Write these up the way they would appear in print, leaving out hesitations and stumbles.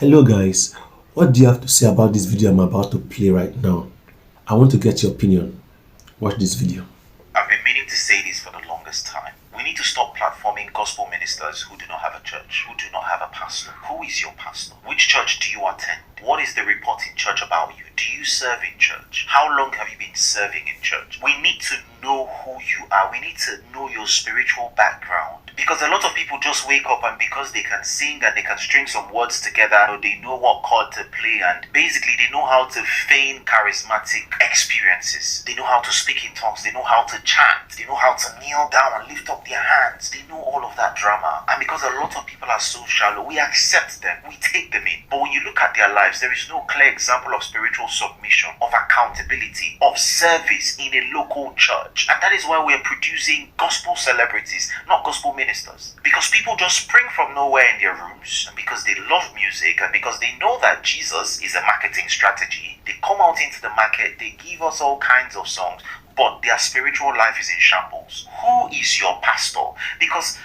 Hello guys, what do you have to say about this video I'm about to play right now? I want to get your opinion. Watch this video. I've been meaning to say this for the longest time. We need to stop platforming gospel ministers who do not have a church, who do not have a pastor. Who is your pastor? Which church do you attend? What is the report in church about you? Do you serve in church? How long have you been serving in church? We need to know who you are. We need to know your spiritual background. Because a lot of people just wake up and because they can sing and they can string some words together, or they know what chord to play, and basically they know how to feign charismatic experiences. They know how to speak in tongues. They know how to chant. They know how to kneel down and lift up their hands. They know all of that drama. And because a lot of people are so shallow, we accept them. We take them in. But when you look at their lives, there is no clear example of spiritual submission, of accountability, of service in a local church. And that is why we are producing gospel celebrities, not gospel ministers. Because people just spring from nowhere in their rooms, and because they love music, and because they know that Jesus is a marketing strategy, they come out into the market, they give us all kinds of songs, but their spiritual life is in shambles. Who is your pastor? Because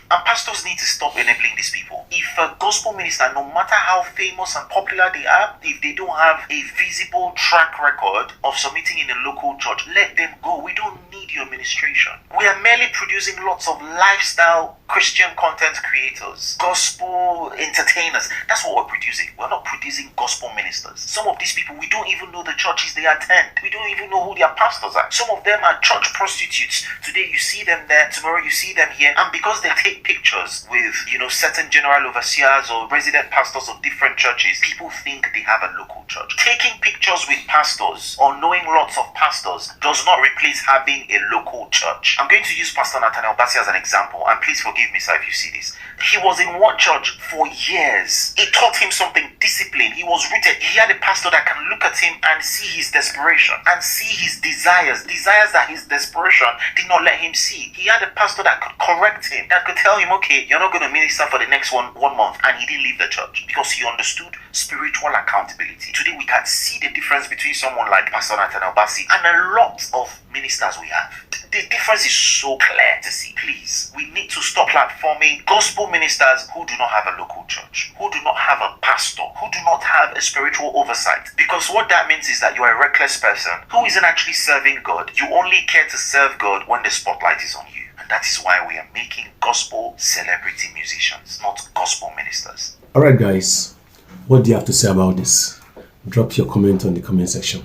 pastors need to stop enabling these people. If a gospel minister, no matter how famous and popular they are, if they don't have a visible track record of submitting in a local church, let them go. We don't need your administration. We are merely producing lots of lifestyle Christian content creators, gospel entertainers. That's what we're producing. We're not producing gospel ministers. Some of these people, we don't even know the churches they attend. We don't even know who their pastors are. Some of them are church prostitutes. Today you see them there, tomorrow you see them here. And because they take pictures with, certain general overseers or resident pastors of different churches, people think they have a local church. Taking pictures with pastors or knowing lots of pastors does not replace having a local church. I'm going to use Pastor Nathaniel Bassey as an example, and please forgive me, sir, if you see this. He was in one church for years. It taught him something, discipline. He was rooted. He had a pastor that can look at him and see his desperation and see his desires that his desperation did not let him see. He had a pastor that could correct him, that could tell him, okay, you're not going to minister for the next one month, and he didn't leave the church because he understood spiritual accountability. Today we can see the difference between someone like Pastor Nathaniel Bassey and a lot of ministers we have. The difference is so clear to see. Please, we need to stop platforming gospel ministers who do not have a local church, who do not have a pastor, who do not have a spiritual oversight. Because what that means is that you are a reckless person who isn't actually serving God. You only care to serve God when the spotlight is on you. And that is why we are making gospel celebrity musicians, not gospel ministers. Alright guys, what do you have to say about this? Drop your comment on the comment section.